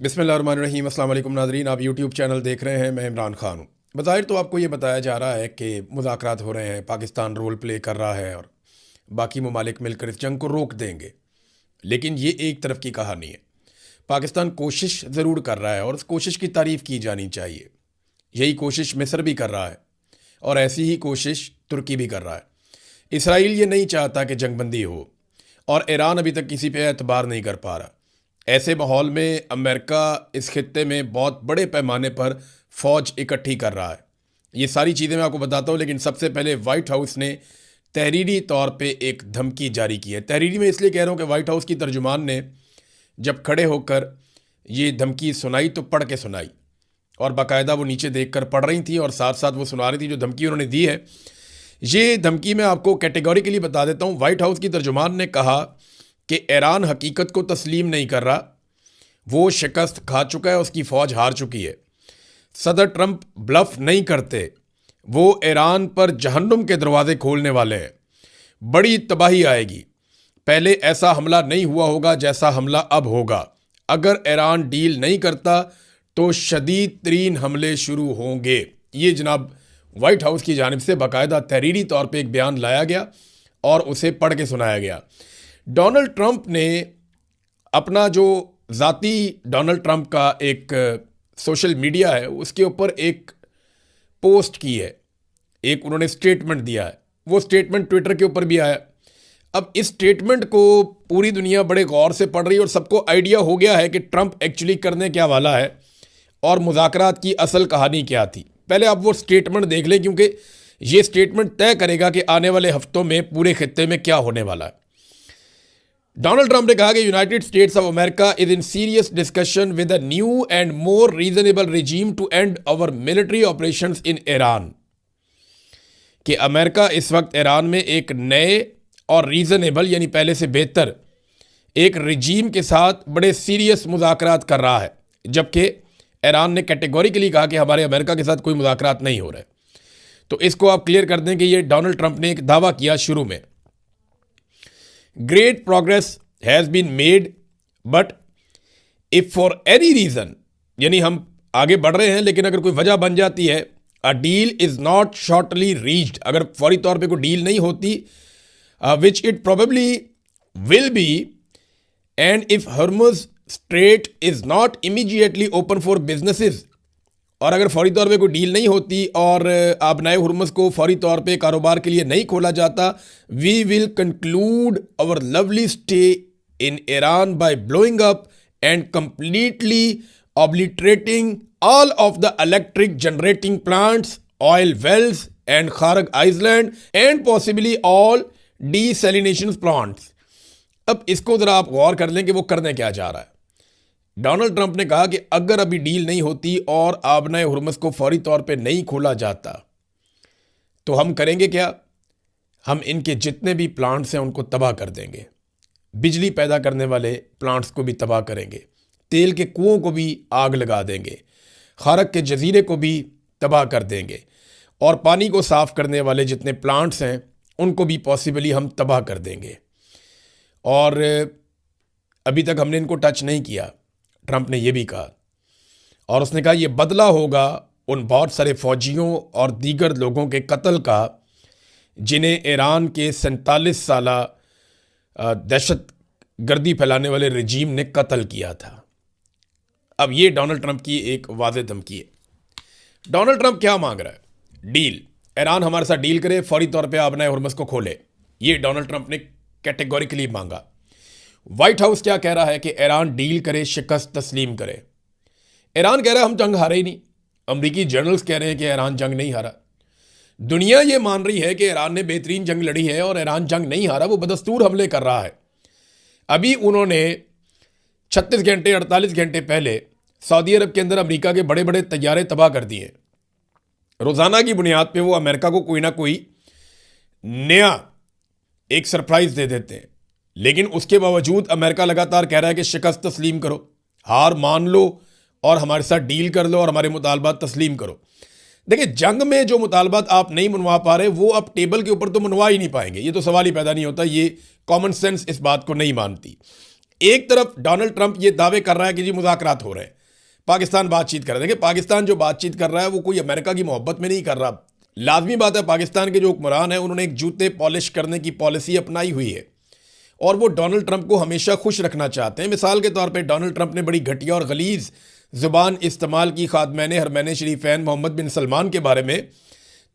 बिस्मिल्लाहिर्रहमानिर्रहीम। अस्सलाम वालेकुम नाज़रीन, आप यूट्यूब चैनल देख रहे हैं। मैं इमरान खान हूँ। बज़ाहिर तो आपको ये बताया जा रहा है कि मुज़ाकरात हो रहे हैं, पाकिस्तान रोल प्ले कर रहा है और बाकी ममालिक मिलकर इस जंग को रोक देंगे। लेकिन ये एक तरफ की कहानी है। पाकिस्तान कोशिश ज़रूर कर रहा है और उस कोशिश की तारीफ़ की जानी चाहिए। यही कोशिश मिस्र भी कर रहा है और ऐसी ही कोशिश तुर्की भी कर रहा है। इसराइल ये नहीं चाहता कि जंगबंदी हो और ईरान अभी तक किसी पे एतबार नहीं कर पा रहा। ऐसे माहौल में अमेरिका इस खित्ते में बहुत बड़े पैमाने पर फ़ौज इकट्ठी कर रहा है। ये सारी चीज़ें मैं आपको बताता हूँ, लेकिन सबसे पहले वाइट हाउस ने तहरीरी तौर पे एक धमकी जारी की है। तहरीरी में इसलिए कह रहा हूँ कि वाइट हाउस की तर्जुमान ने जब खड़े होकर ये धमकी सुनाई तो पढ़ के सुनाई, और बाकायदा वो नीचे देखकर पढ़ रही थी और साथ साथ वो सुना रही थी जो धमकी उन्होंने दी है। ये धमकी मैं आपको कैटेगोरिकली बता देता हूँ। वाइट हाउस की तर्जुमान ने कहा कि ईरान हकीकत को तस्लीम नहीं कर रहा, वो शिकस्त खा चुका है, उसकी फ़ौज हार चुकी है। सदर ट्रंप ब्लफ नहीं करते, वो ईरान पर जहन्नुम के दरवाजे खोलने वाले हैं। बड़ी तबाही आएगी। पहले ऐसा हमला नहीं हुआ होगा जैसा हमला अब होगा। अगर ईरान डील नहीं करता तो शदीद तरीन हमले शुरू होंगे। ये जनाब वाइट हाउस की जानिब से बाकायदा तहरीरी तौर पे एक बयान लाया गया और उसे पढ़ के सुनाया गया। डोनाल्ड ट्रंप ने अपना जो ज़ाती डोनाल्ड ट्रंप का एक सोशल मीडिया है उसके ऊपर एक पोस्ट की है, एक उन्होंने स्टेटमेंट दिया है। वो स्टेटमेंट ट्विटर के ऊपर भी आया। अब इस स्टेटमेंट को पूरी दुनिया बड़े गौर से पढ़ रही है और सबको आइडिया हो गया है कि ट्रंप एक्चुअली करने क्या वाला है और मुज़ाकरात की असल कहानी क्या थी। पहले आप वो स्टेटमेंट देख लें, क्योंकि ये स्टेटमेंट तय करेगा कि आने वाले हफ्तों में पूरे खित्ते में क्या होने वाला है। डोनाल्ड ट्रंप ने कहा कि United States of America is in serious discussion with a new and more reasonable regime to end our military operations in Iran. कि अमेरिका इस वक्त ईरान में एक नए और रीजनेबल यानी पहले से बेहतर एक रिजीम के साथ बड़े सीरियस मुज़ाकरात कर रहा है, जबकि ईरान ने कैटेगोरिकली कहा कि हमारे अमेरिका के साथ कोई मुज़ाकरात नहीं हो रहे। तो इसको आप क्लियर कर दें कि ये डोनाल्ड ट्रंप ने एक दावा किया शुरू में। Great progress has been made but if for any reason, यानी हम आगे बढ़ रहे हैं लेकिन अगर कोई वजह बन जाती है, a deal is not shortly reached, अगर फौरी तौर पे कोई डील नहीं होती, which it probably will be, and if Hormuz straight is not immediately open for businesses, और अगर फौरी तौर पे कोई डील नहीं होती और आबनाए हुर्मुज़ को फौरी तौर पे कारोबार के लिए नहीं खोला जाता, we will conclude our lovely stay in Iran by blowing up and completely obliterating all of the electric generating plants, oil wells and Kharg Island and possibly all desalination plants। अब इसको ज़रा आप गौर कर लें कि वो करने क्या जा रहा है। डोनाल्ड ट्रंप ने कहा कि अगर अभी डील नहीं होती और आबनाए हुर्मुज़ को फौरी तौर पे नहीं खोला जाता तो हम करेंगे क्या? हम इनके जितने भी प्लांट्स हैं उनको तबाह कर देंगे, बिजली पैदा करने वाले प्लांट्स को भी तबाह करेंगे, तेल के कुओं को भी आग लगा देंगे, खारक के जजीरे को भी तबाह कर देंगे, और पानी को साफ़ करने वाले जितने प्लांट्स हैं उनको भी पॉसिबली हम तबाह कर देंगे। और अभी तक हमने इनको टच नहीं किया, ट्रंप ने यह भी कहा। और उसने कहा यह बदला होगा उन बहुत सारे फ़ौजियों और दीगर लोगों के कत्ल का जिन्हें ईरान के 47 साला दहशत गर्दी फैलाने वाले रजीम ने कत्ल किया था। अब ये डोनाल्ड ट्रंप की एक वाज़ेह धमकी है। डोनाल्ड ट्रंप क्या मांग रहा है? डील, ईरान हमारे साथ डील करे, फौरी तौर पे आबनाए हुर्मुज़ को खोले। ये डोनाल्ड ट्रंप ने कैटेगोरिकली मांगा। वाइट हाउस क्या कह रहा है कि ईरान डील करे, शिकस्त तस्लीम करे। ईरान कह रहा है हम जंग हारे ही नहीं। अमरीकी जर्नल्स कह रहे हैं कि ईरान जंग नहीं हारा। दुनिया ये मान रही है कि ईरान ने बेहतरीन जंग लड़ी है और ईरान जंग नहीं हारा, वो बदस्तूर हमले कर रहा है। अभी उन्होंने 36 घंटे 48 घंटे पहले सऊदी अरब के अंदर अमेरिका के बड़े बड़े तैयारे तबाह कर दिए। रोज़ाना की बुनियाद पे वो अमेरिका को कोई ना कोई नया एक सरप्राइज़ दे देते हैं, लेकिन उसके बावजूद अमेरिका लगातार कह रहा है कि शिकस्त तस्लीम करो, हार मान लो और हमारे साथ डील कर लो और हमारे मुतालबात तस्लीम करो। देखिए, जंग में जो मुतालबात आप नहीं मनवा पा रहे वो आप टेबल के ऊपर तो मनवा ही नहीं पाएंगे, ये तो सवाल ही पैदा नहीं होता। ये कॉमन सेंस इस बात को नहीं मानती। एक तरफ डोनाल्ड ट्रंप ये दावे कर रहा है कि जी मुज़ाकरात हो रहे हैं, पाकिस्तान बातचीत कर रहा है। देखिए, पाकिस्तान जो बातचीत कर रहा है वो कोई अमेरिका की मोहब्बत में नहीं कर रहा। लाजमी बात है, पाकिस्तान के जो हुक्मरान हैं उन्होंने एक जूते पॉलिश करने की पॉलिसी अपनाई हुई है और वो डोनाल्ड ट्रंप को हमेशा खुश रखना चाहते हैं। मिसाल के तौर पे डोनाल्ड ट्रंप ने बड़ी घटिया और गलीज ज़ुबान इस्तेमाल की खादमैन हरमैन शरीफैन मोहम्मद बिन सलमान के बारे में,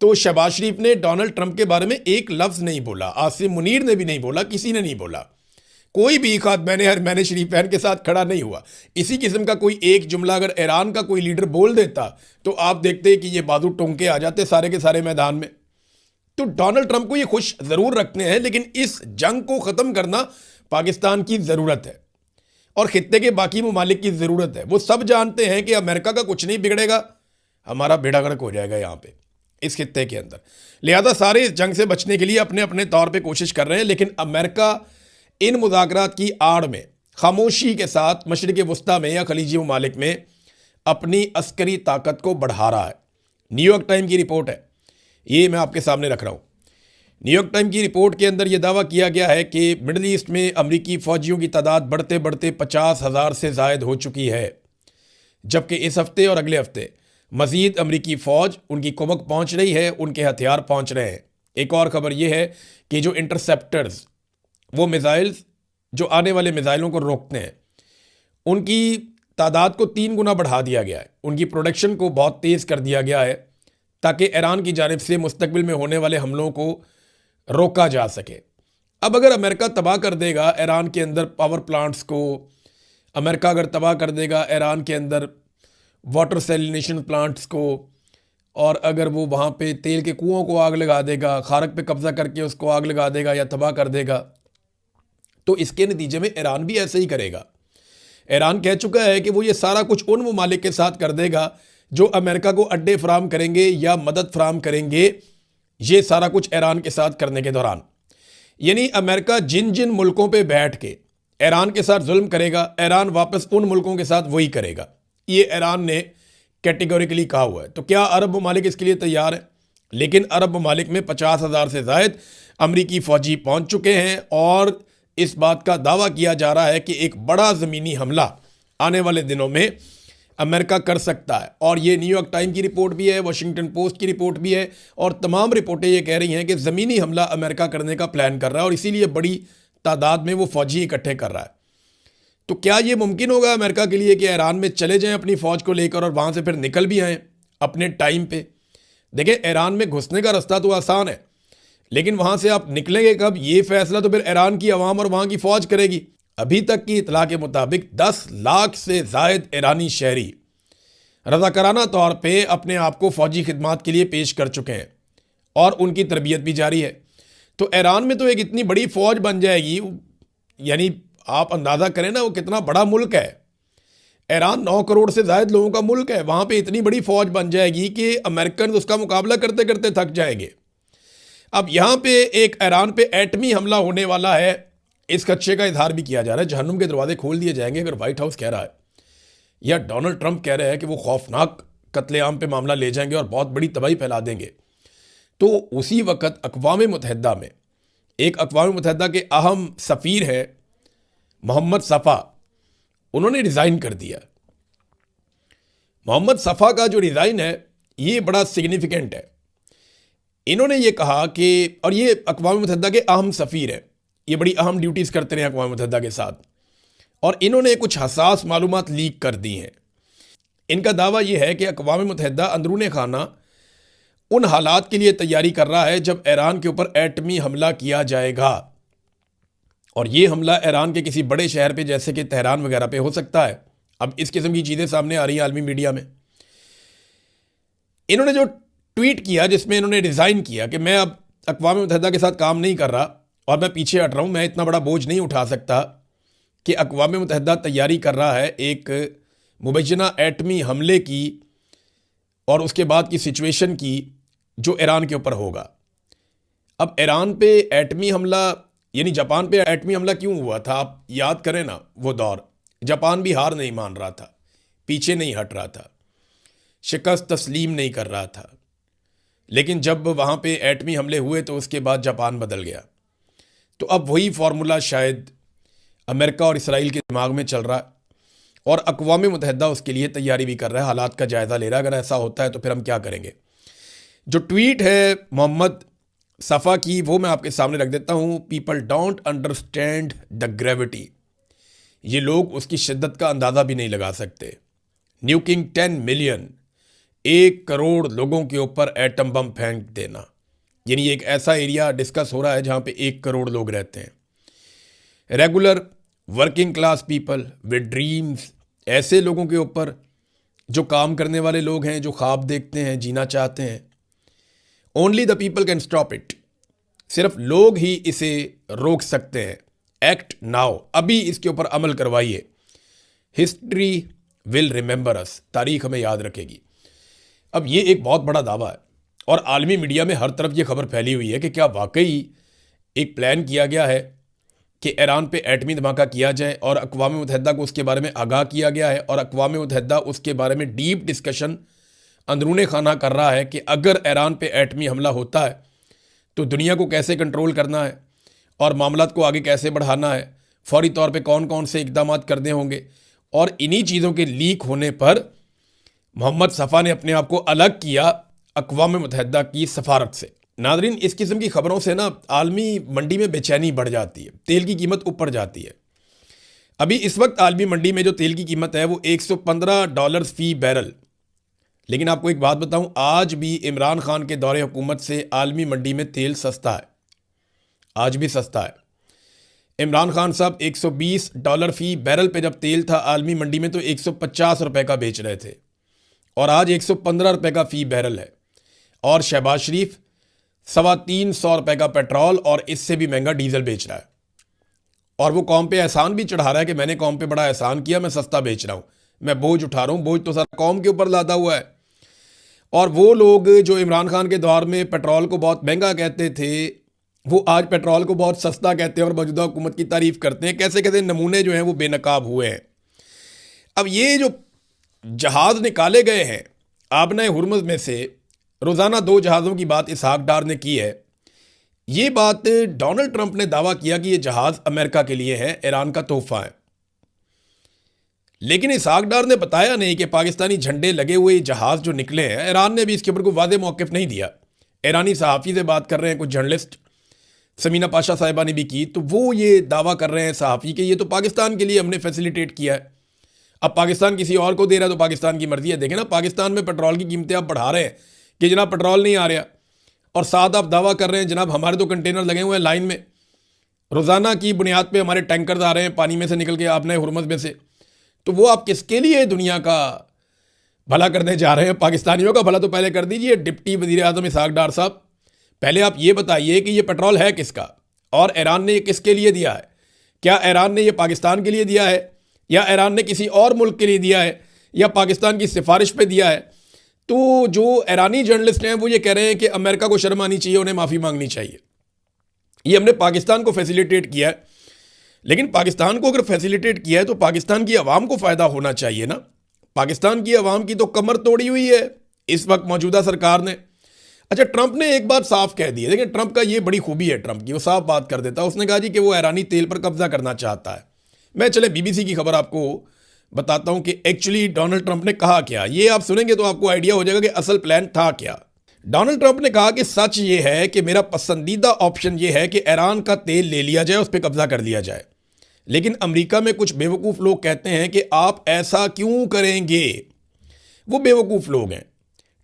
तो शहबाज शरीफ ने डोनाल्ड ट्रंप के बारे में एक लफ्ज़ नहीं बोला, आसिम मुनीर ने भी नहीं बोला, किसी ने नहीं बोला, कोई भी खादमैन हरमैन शरीफैन के साथ खड़ा नहीं हुआ। इसी किस्म का कोई एक जुमला अगर ईरान का कोई लीडर बोल देता तो आप देखते कि ये बाजू टोंके आ जाते सारे के सारे मैदान में। तो डोनाल्ड ट्रंप को ये खुश ज़रूर रखते हैं, लेकिन इस जंग को ख़त्म करना पाकिस्तान की ज़रूरत है और ख़ित्ते के बाकी ममालिक की ज़रूरत है। वो सब जानते हैं कि अमेरिका का कुछ नहीं बिगड़ेगा, हमारा बेड़ा गर्क हो जाएगा यहाँ पे इस खित्ते के अंदर। लिहाजा सारे इस जंग से बचने के लिए अपने अपने तौर पे कोशिश कर रहे हैं, लेकिन अमेरिका इन मुज़ाकरात की आड़ में खामोशी के साथ मशरिक़ वस्ता में या खलीजी ममालिक में अपनी अस्करी ताकत को बढ़ा रहा है। न्यूयॉर्क टाइम की रिपोर्ट है, ये मैं आपके सामने रख रहा हूँ। न्यूयॉर्क टाइम की रिपोर्ट के अंदर यह दावा किया गया है कि मिडल ईस्ट में अमरीकी फ़ौजियों की तादाद बढ़ते बढ़ते 50,000 से ज़ायद हो चुकी है, जबकि इस हफ्ते और अगले हफ्ते मज़ीद अमरीकी फ़ौज, उनकी कुमक पहुँच रही है, उनके हथियार पहुँच रहे हैं। एक और ख़बर यह है कि जो इंटरसेप्टर्स, वो मिज़ाइल्स जो आने वाले मिज़ाइलों को रोकते हैं, उनकी तादाद को 3 गुना बढ़ा दिया गया है, उनकी प्रोडक्शन को बहुत तेज़ कर दिया गया है ताकि ईरान की जानिब से मुस्तकबिल में होने वाले हमलों को रोका जा सके। अब अगर अमेरिका तबाह कर देगा ईरान के अंदर पावर प्लांट्स को, अमेरिका अगर तबाह कर देगा ईरान के अंदर वाटर सैलिनेशन प्लांट्स को, और अगर वो वहाँ पे तेल के कुओं को आग लगा देगा, खारक पे कब्ज़ा करके उसको आग लगा देगा या तबाह कर देगा, तो इसके नतीजे में ईरान भी ऐसे ही करेगा। ईरान कह चुका है कि वो ये सारा कुछ उन ममालिक के साथ कर देगा जो अमेरिका को अड्डे फराम करेंगे या मदद फराम करेंगे, ये सारा कुछ ईरान के साथ करने के दौरान। यानी अमेरिका जिन जिन मुल्कों पे बैठ के ईरान के साथ जुल्म करेगा, ईरान वापस उन मुल्कों के साथ वही करेगा। ये ईरान ने कैटेगोरिकली कहा हुआ है। तो क्या अरब ममालिक इसके लिए तैयार है? लेकिन अरब ममालिक में 50,000 से ज़ायद अमरीकी फ़ौजी पहुँच चुके हैं और इस बात का दावा किया जा रहा है कि एक बड़ा ज़मीनी हमला आने वाले दिनों में अमेरिका कर सकता है। और ये न्यूयॉर्क टाइम की रिपोर्ट भी है, वाशिंगटन पोस्ट की रिपोर्ट भी है, और तमाम रिपोर्टें ये कह रही हैं कि ज़मीनी हमला अमेरिका करने का प्लान कर रहा है और इसीलिए बड़ी तादाद में वो फ़ौजी इकट्ठे कर रहा है। तो क्या ये मुमकिन होगा अमेरिका के लिए कि ईरान में चले जाएं अपनी फ़ौज को लेकर और वहाँ से फिर निकल भी आएँ अपने टाइम पे? देखिए, ईरान में घुसने का रास्ता तो आसान है, लेकिन वहाँ से आप निकलेंगे कब, ये फैसला तो फिर ईरान की अवाम और वहाँ की फ़ौज करेगी। अभी तक की इतला के मुताबिक 10 लाख से ज़ायद ईरानी शहरी रज़ाकाराना तौर पे अपने आप को फ़ौजी खिदमात के लिए पेश कर चुके हैं और उनकी तरबियत भी जारी है। तो ईरान में तो एक इतनी बड़ी फ़ौज बन जाएगी, यानी आप अंदाज़ा करें ना वो कितना बड़ा मुल्क है। ईरान 9 करोड़ से ज़ायद लोगों का मुल्क है, वहाँ पे इतनी बड़ी फ़ौज बन जाएगी कि अमेरिकन उसका मुकाबला करते करते थक जाएंगे। अब यहाँ पे एक ईरान पे एटमी हमला होने वाला है, इस खदशे का इजहार भी किया जा रहा है। जहन्नुम के दरवाजे खोल दिए जाएंगे अगर व्हाइट हाउस कह रहा है या डोनाल्ड ट्रंप कह रहे हैं कि वो खौफनाक कत्लेआम पे मामला ले जाएंगे और बहुत बड़ी तबाही फैला देंगे। तो उसी वक्त अक़वाम मुत्तहिदा में एक अक़वाम मुत्तहिदा के अहम सफ़ीर है मोहम्मद सफ़ा, उन्होंने रिज़ाइन कर दिया। मोहम्मद सफ़ा का जो रिज़ाइन है ये बड़ा सिग्निफिकेंट है। इन्होंने ये कहा कि, और ये अक़वाम मुत्तहिदा के अहम सफ़ीर हैं, ये बड़ी अहम ड्यूटीज़ करते रहे अक़वाम मुत्तहिदा के साथ, और इन्होंने कुछ हसास मालूमात लीक कर दी हैं। इनका दावा यह है कि अक़वाम मुत्तहिदा अंदरूने खाना उन हालात के लिए तैयारी कर रहा है जब ईरान के ऊपर एटमी हमला किया जाएगा, और ये हमला ईरान के किसी बड़े शहर पे जैसे कि तेहरान वगैरह पे हो सकता है। अब इस किस्म की चीज़ें सामने आ रही हैं आलमी मीडिया में। इन्होंने जो ट्वीट किया जिसमें इन्होंने रिज़ाइन किया कि मैं अब अक़वाम मुत्तहिदा के साथ काम नहीं कर रहा और मैं पीछे हट रहा हूँ, मैं इतना बड़ा बोझ नहीं उठा सकता कि अक़वाम मुत्तहिदा तैयारी कर रहा है एक मुबैना एटमी हमले की और उसके बाद की सिचुएशन की जो ईरान के ऊपर होगा। अब ईरान पे एटमी हमला, यानी जापान पे एटमी हमला क्यों हुआ था, आप याद करें ना वो दौर, जापान भी हार नहीं मान रहा था, पीछे नहीं हट रहा था, शिकस्त तस्लीम नहीं कर रहा था, लेकिन जब वहाँ पे एटमी हमले हुए तो उसके बाद जापान बदल गया। तो अब वही फार्मूला शायद अमेरिका और इसराइल के दिमाग में चल रहा है, और अक़वाम मुत्तहिदा उसके लिए तैयारी भी कर रहा है, हालात का जायज़ा ले रहा है। अगर ऐसा होता है तो फिर हम क्या करेंगे। जो ट्वीट है मोहम्मद सफ़ा की वो मैं आपके सामने रख देता हूँ। People don't understand the gravity, ये लोग उसकी शिद्दत का अंदाज़ा भी नहीं लगा सकते। न्यूकिंग 10 मिलियन, 1 करोड़ लोगों के ऊपर एटम बम फेंक देना, यानी एक ऐसा एरिया डिस्कस हो रहा है जहाँ पे 1 करोड़ लोग रहते हैं। Regular working class people with dreams, ऐसे लोगों के ऊपर जो काम करने वाले लोग हैं, जो ख्वाब देखते हैं, जीना चाहते हैं। Only the people can stop it, सिर्फ लोग ही इसे रोक सकते हैं। एक्ट नाउ, अभी इसके ऊपर अमल करवाइए। हिस्ट्री विल रिमेंबर अस, तारीख हमें याद रखेगी। अब ये एक बहुत बड़ा दावा है और आलमी मीडिया में हर तरफ ये खबर फैली हुई है कि क्या वाकई एक प्लान किया गया है कि ईरान पे एटमी धमाका किया जाए, और अक़वाम मुत्तहिदा को उसके बारे में आगाह किया गया है, और अक़वाम मुत्तहिदा उसके बारे में डीप डिस्कशन अंदरूनी खाना कर रहा है कि अगर ईरान पे एटमी हमला होता है तो दुनिया को कैसे कंट्रोल करना है और मामलात को आगे कैसे बढ़ाना है, फौरी तौर पे कौन कौन से इक़दाम करने होंगे। और इन्हीं चीज़ों के लीक होने पर मोहम्मद सफ़ा ने अपने आप को अलग किया अक़वाम मुत्तहिदा की सफारत से। नाज़रीन, इस किस्म की खबरों से ना आलमी मंडी में बेचैनी बढ़ जाती है, तेल की कीमत ऊपर जाती है। अभी इस वक्त आलमी मंडी में जो तेल की कीमत है वो $115 फ़ी बैरल। लेकिन आपको एक बात बताऊं, आज भी इमरान खान के दौरे हुकूमत से आलमी मंडी में तेल सस्ता है, आज भी सस्ता है। इमरान खान साहब $120 फ़ी बैरल पे जब तेल था आलमी मंडी में तो 150 रुपये का बेच रहे थे, और आज 115 रुपये का फ़ी बैरल है। और शहबाज शरीफ 325 रुपये का पेट्रोल और इससे भी महंगा डीजल बेच रहा है, और वो कौम पे एहसान भी चढ़ा रहा है कि मैंने कौम पे बड़ा एहसान किया, मैं सस्ता बेच रहा हूँ, मैं बोझ उठा रहा हूँ, बोझ तो सारा कौम के ऊपर लादा हुआ है। और वो लोग जो इमरान खान के दौर में पेट्रोल को बहुत महंगा कहते थे, वो आज पेट्रोल को बहुत सस्ता कहते हैं और मौजूदा हुकूमत की तारीफ करते हैं। कैसे कैसे नमूने जो हैं वो बेनकाब हुए हैं। अब ये जो जहाज़ निकाले गए हैं आबना हुर्मुज़ में से, रोज़ाना 2 जहाज़ों की बात इसहाक डार ने की है। ये बात डोनाल्ड ट्रंप ने दावा किया कि ये जहाज़ अमेरिका के लिए है, ईरान का तोहफा है। लेकिन इसहाक डार ने बताया नहीं कि पाकिस्तानी झंडे लगे हुए जहाज़ जो निकले हैं, ईरान ने भी इसके ऊपर कोई वादे मौक़िफ़ नहीं दिया। ईरानी सहाफ़ी से बात कर रहे हैं कुछ जर्नलिस्ट, समीना पाशा साहिबा ने भी की, तो वो ये दावा कर रहे हैं सहाफ़ी कि ये तो पाकिस्तान के लिए हमने फैसिलिटेट किया है, अब पाकिस्तान किसी और को दे रहा है तो पाकिस्तान की मर्ज़ी है। देखें ना, पाकिस्तान में पेट्रोल की कीमतें आप बढ़ा रहे हैं कि जनाब पेट्रोल नहीं आ रहा, और साथ आप दावा कर रहे हैं जनाब हमारे तो कंटेनर लगे हुए हैं लाइन में, रोज़ाना की बुनियाद पे हमारे टैंकर आ रहे हैं पानी में से निकल के आबना हुर्मुज़ में से। तो वो आप किसके लिए दुनिया का भला करने जा रहे हैं? पाकिस्तानियों का भला तो पहले कर दीजिए। डिप्टी वज़ीर आज़म इसहाक डार साहब, पहले आप ये बताइए कि ये पेट्रोल है किसका, और ईरान ने ये किसके लिए दिया है? क्या ईरान ने ये पाकिस्तान के लिए दिया है, या ईरान ने किसी और मुल्क के लिए दिया है, या पाकिस्तान की सिफारिश पे दिया है? तो जो ईरानी जर्नलिस्ट हैं वो ये कह रहे हैं कि अमेरिका को शर्म आनी चाहिए, उन्हें माफ़ी मांगनी चाहिए, ये हमने पाकिस्तान को फैसिलिटेट किया है। लेकिन पाकिस्तान को अगर फैसिलिटेट किया है तो पाकिस्तान की आवाम को फ़ायदा होना चाहिए ना। पाकिस्तान की आवाम की तो कमर तोड़ी हुई है इस वक्त मौजूदा सरकार ने। अच्छा, ट्रंप ने एक बात साफ कह दी है। देखिए, ट्रंप का ये बड़ी खूबी है ट्रंप की, वो साफ बात कर देता है। उसने कहा जी कि वो ईरानी तेल पर कब्जा करना चाहता है। मैं चले बीबीसी की खबर आपको बताता हूं कि एक्चुअली डोनाल्ड ट्रंप ने कहा क्या। ये आप सुनेंगे तो आपको आइडिया हो जाएगा कि असल प्लान था क्या। डोनाल्ड ट्रंप ने कहा कि सच ये है कि मेरा पसंदीदा ऑप्शन ये है कि ईरान का तेल ले लिया जाए, उस पर कब्जा कर लिया जाए। लेकिन अमेरिका में कुछ बेवकूफ़ लोग कहते हैं कि आप ऐसा क्यों करेंगे। वो बेवकूफ़ लोग हैं।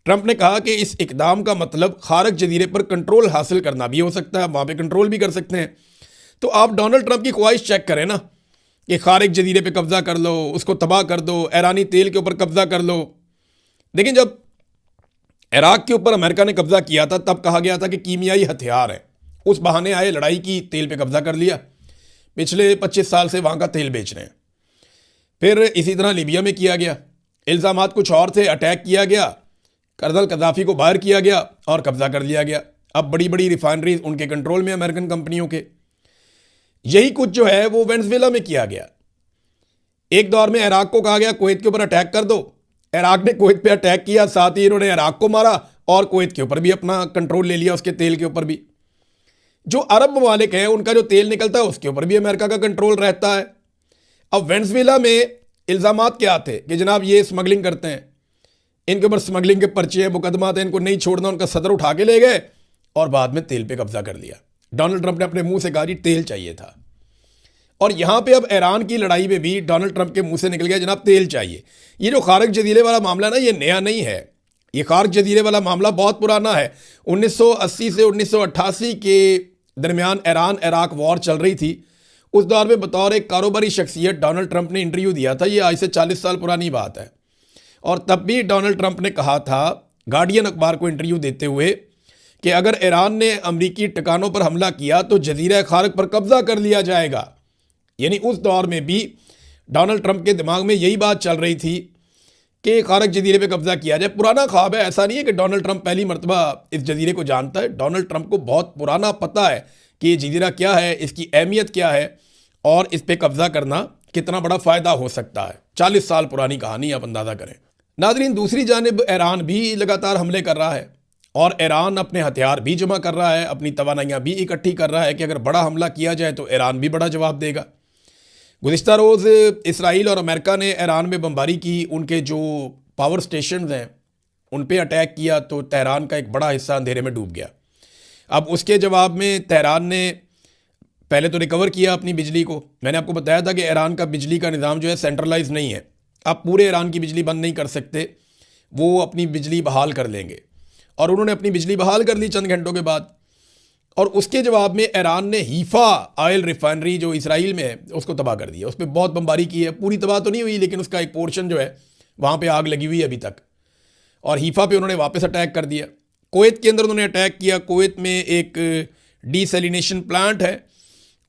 ट्रंप ने कहा कि इस इकदाम का मतलब खारक जजीरे पर कंट्रोल हासिल करना भी हो सकता है, वहाँ पे कंट्रोल भी कर सकते हैं। तो आप डोनाल्ड ट्रंप की ख्वाहिश चेक करें ना कि खारक जजीरे पे कब्जा कर लो, उसको तबाह कर दो, ईरानी तेल के ऊपर कब्जा कर लो। लेकिन जब इराक के ऊपर अमेरिका ने कब्जा किया था तब कहा गया था कि कीमियाई हथियार है, उस बहाने आए लड़ाई की, तेल पे कब्जा कर लिया। पिछले 25 साल से वहाँ का तेल बेच रहे हैं। फिर इसी तरह लीबिया में किया गया, इल्ज़ामात कुछ और थे, अटैक किया गया, कर्नल कद्दाफी को बाहर किया गया और कब्जा कर लिया गया। अब बड़ी बड़ी रिफाइनरीज उनके कंट्रोल में, अमेरिकन कंपनियों के। यही कुछ जो है वो वेनेज़ुएला में किया गया। एक दौर में इराक को कहा गया कुवैत के ऊपर अटैक कर दो, इराक ने कुवैत पे अटैक किया, साथ ही इन्होंने इराक को मारा और कुवैत के ऊपर भी अपना कंट्रोल ले लिया, उसके तेल के ऊपर भी। जो अरब ममालिक हैं उनका जो तेल निकलता है उसके ऊपर भी अमेरिका का कंट्रोल रहता है। अब वेनेजुएला में इल्ज़ामात क्या थे कि जनाब ये स्मगलिंग करते हैं, इनके ऊपर स्मगलिंग के पर्चे मुकदमा थे, इनको नहीं छोड़ना, उनका सदर उठा के ले गए और बाद में तेल पे कब्जा कर लिया। डोनाल्ड ट्रंप ने अपने मुंह से कहा जी तेल चाहिए था। और यहां पे अब ईरान की लड़ाई में भी डोनाल्ड ट्रंप के मुंह से निकल गया जनाब तेल चाहिए। ये जो खारक जजीरे वाला मामला ना, ये नया नहीं है। ये खारक जजीरे वाला मामला बहुत पुराना है। 1980 से 1988 के दरमियान ईरान इराक वॉर चल रही थी। उस दौर में बतौर एक कारोबारी शख्सियत डोनाल्ड ट्रंप ने इंटरव्यू दिया था। ये आज से 40 साल पुरानी बात है। और तब भी डोनाल्ड ट्रंप ने कहा था गार्डियन अखबार को इंटरव्यू देते हुए कि अगर ईरान ने अमरीकी ठिकानों पर हमला किया तो जजीरा खारक पर कब्जा कर लिया जाएगा। यानी उस दौर में भी डोनाल्ड ट्रंप के दिमाग में यही बात चल रही थी कि खारक जजीरे पे कब्जा किया जाए। पुराना ख्वाब है, ऐसा नहीं है कि डोनाल्ड ट्रंप पहली मरतबा इस जजीरे को जानता है। डोनाल्ड ट्रंप को बहुत पुराना पता है कि ये जजीरा क्या है, इसकी अहमियत क्या है और इस पे कब्जा करना कितना बड़ा फ़ायदा हो सकता है। 40 साल पुरानी कहानी, आप अंदाज़ा करें। नाज़रीन, दूसरी जानिब ईरान भी लगातार हमले कर रहा है और ईरान अपने हथियार भी जमा कर रहा है, अपनी तवानाइयाँ भी इकट्ठी कर रहा है कि अगर बड़ा हमला किया जाए तो ईरान भी बड़ा जवाब देगा। गुज़िश्ता रोज़ इसराइल और अमेरिका ने ईरान में बमबारी की, उनके जो पावर स्टेशन हैं उन पे अटैक किया तो तेहरान का एक बड़ा हिस्सा अंधेरे में डूब गया। अब उसके जवाब में तेहरान ने पहले तो रिकवर किया अपनी बिजली को। मैंने आपको बताया था कि ईरान का बिजली का निज़ाम जो है सेंट्रलाइज नहीं है। आप पूरे ईरान की बिजली बंद नहीं कर सकते, वो अपनी बिजली बहाल कर लेंगे। और उन्होंने अपनी बिजली बहाल कर ली चंद घंटों के बाद। और उसके जवाब में ईरान ने हीफा ऑयल रिफाइनरी जो इसराइल में है उसको तबाह कर दिया। उस पर बहुत बमबारी की है, पूरी तबाह तो नहीं हुई लेकिन उसका एक पोर्शन जो है वहाँ पे आग लगी हुई है अभी तक। और हीफा पे उन्होंने वापस अटैक कर दिया। कुवैत के अंदर उन्होंने अटैक किया। कुवैत में एक डीसैलिनेशन प्लांट है,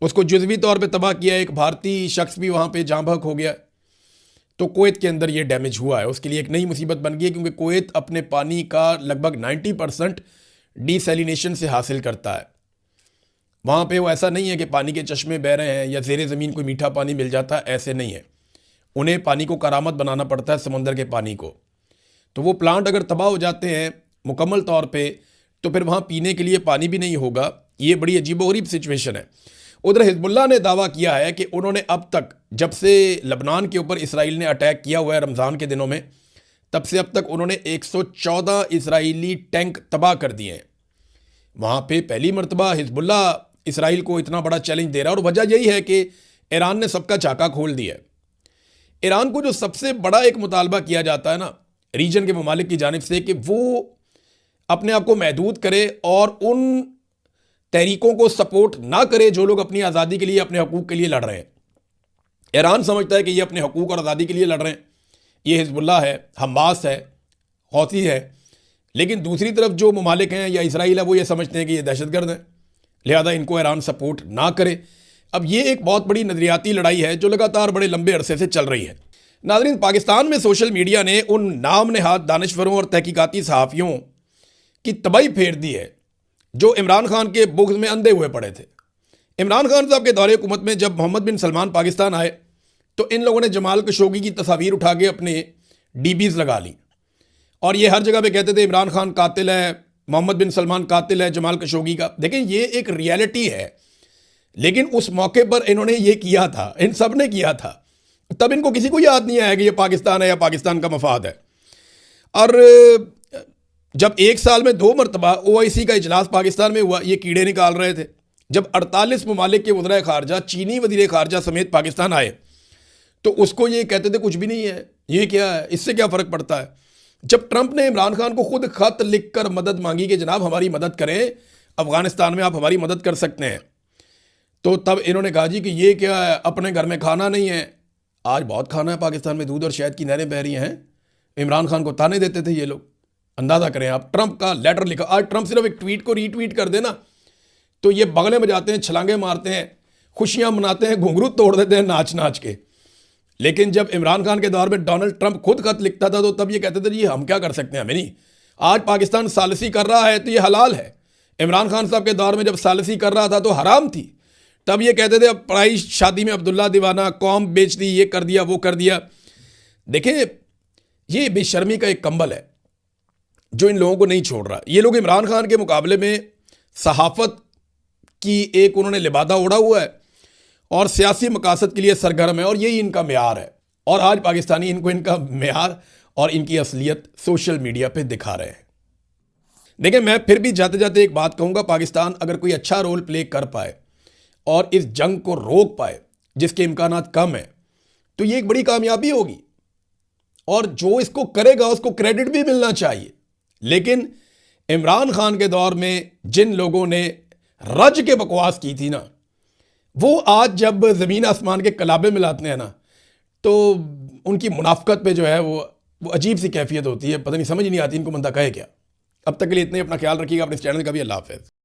उसको जुज़वी तौर पे तबाह किया। एक भारतीय शख्स भी वहाँ पे जाँ बहक हो गया। तो कुवैत के अंदर ये डैमेज हुआ है, उसके लिए एक नई मुसीबत बन गई है क्योंकि कुवैत अपने पानी का लगभग 90% डीसैलिनेशन से हासिल करता है। वहाँ पे वो ऐसा नहीं है कि पानी के चश्मे बह रहे हैं या ज़ेरे ज़मीन कोई मीठा पानी मिल जाता है, ऐसे नहीं है। उन्हें पानी को करामत बनाना पड़ता है, समंदर के पानी को। तो वो प्लांट अगर तबाह हो जाते हैं मुकम्मल तौर पे तो फिर वहाँ पीने के लिए पानी भी नहीं होगा। ये बड़ी अजीबोगरीब सिचुएशन है। उधर हिजबुल्लाह ने दावा किया है कि उन्होंने अब तक, जब से लबनान के ऊपर इसराइल ने अटैक किया हुआ है रमज़ान के दिनों में, तब से अब तक उन्होंने 114 इसराइली टैंक तबाह कर दिए हैं। वहाँ पे पहली मरतबा हिजबुल्लाह इसराइल को इतना बड़ा चैलेंज दे रहा है और वजह यही है कि ईरान ने सबका चाका खोल दिया है। ईरान को जो सबसे बड़ा एक मुतालबा किया जाता है ना रीजन के ममालिक की जानिब से कि वो अपने आप को महदूद करे और उन तहरीकों को सपोर्ट ना करे जो लोग अपनी आज़ादी के लिए, अपने हकूक़ के लिए लड़ रहे हैं। ईरान समझता है कि ये अपने हकूक़ और आज़ादी के लिए लड़ रहे हैं। ये हिजबुल्लाह है, हमास है, हौती है। लेकिन दूसरी तरफ जो ममालिक हैं या इसराइल है वो ये समझते हैं कि ये दहशतगर्द हैं, लिहाजा इनको ईरान सपोर्ट ना करे। अब ये एक बहुत बड़ी नज़रियाती लड़ाई है जो लगातार बड़े लंबे अरसे से चल रही है। नाज़रीन, पाकिस्तान में सोशल मीडिया ने उन नाम नहाद दानिशवरों और तहकीकाती सहाफ़ियों की तबाही फेर दी है जो इमरान खान के बुग़्ज़ में अंधे हुए पड़े थे। इमरान खान साहब के दौरे हुकूमत में जब मोहम्मद बिन सलमान पाकिस्तान आए तो इन लोगों ने जमाल खशोगी की तस्वीर उठा के अपने डीबीज़ लगा ली और ये हर जगह पे कहते थे इमरान खान कातिल है, मोहम्मद बिन सलमान कातिल है जमाल खशोगी का। देखें, ये एक रियलिटी है, लेकिन उस मौके पर इन्होंने ये किया था, इन सब ने किया था। तब इनको किसी को याद नहीं आया कि ये पाकिस्तान है या पाकिस्तान का मफाद है। और जब एक साल में 2 मरतबा OIC का इजलास पाकिस्तान में हुआ, ये कीड़े निकाल रहे थे। जब 48 ममालिक के वज़ीर ख़ारजा, चीनी वज़ीर ख़ारजा समेत पाकिस्तान आए तो उसको ये कहते थे कुछ भी नहीं है, ये क्या है, इससे क्या फ़र्क पड़ता है। जब ट्रंप ने इमरान खान को खुद ख़त लिख कर मदद मांगी कि जनाब हमारी मदद करें, अफ़गानिस्तान में आप हमारी मदद कर सकते हैं, तो तब इन्होंने कहा जी कि ये क्या है, अपने घर में खाना नहीं है। आज बहुत खाना है पाकिस्तान में, दूध और शहद की नहरें बह रही हैं। इमरान खान को ताने देते थे ये लोग। अंदाज़ा करें आप, ट्रंप का लेटर लिखा। आज ट्रंप सिर्फ एक ट्वीट को रीट्वीट कर देना तो ये बगले में जाते हैं, छलांगे मारते हैं, खुशियाँ मनाते हैं, घुंघरू तोड़ देते हैं नाच नाच के। लेकिन जब इमरान खान के दौर में डोनाल्ड ट्रंप खुद खत लिखता था तो तब ये कहते थे जी हम क्या कर सकते हैं, हमें नहीं। आज पाकिस्तान सालिसी कर रहा है तो ये हलाल है। इमरान खान साहब के दौर में जब सालिसी कर रहा था तो हराम थी। तब ये कहते थे अब पढ़ाई शादी में अब्दुल्ला दीवाना, कौम बेच दी, ये कर दिया, वो कर दिया। देखें, ये बेशर्मी का एक कंबल है जो इन लोगों को नहीं छोड़ रहा। ये लोग इमरान खान के मुकाबले में सहाफ़त की एक उन्होंने लिबादा ओढ़ा हुआ है और सियासी मकासद के लिए सरगर्म है और यही इनका मेयार है। और आज पाकिस्तानी इनको इनका मेयार और इनकी असलियत सोशल मीडिया पे दिखा रहे हैं। देखिए, मैं फिर भी जाते जाते एक बात कहूँगा, पाकिस्तान अगर कोई अच्छा रोल प्ले कर पाए और इस जंग को रोक पाए जिसके इम्कानात कम है, तो ये एक बड़ी कामयाबी होगी और जो इसको करेगा उसको क्रेडिट भी मिलना चाहिए। लेकिन इमरान खान के दौर में जिन लोगों ने रज के बकवास की थी ना, वो आज जब ज़मीन आसमान के कलाबे मिलाते हैं ना, तो उनकी मुनाफकत पे जो है वो अजीब सी कैफियत होती है। पता नहीं, समझ नहीं आती इनको बंदा कहे क्या। अब तक के लिए इतने, अपना ख्याल रखिएगा, अपने चैनल का भी। अल्लाह हाफ़िज़।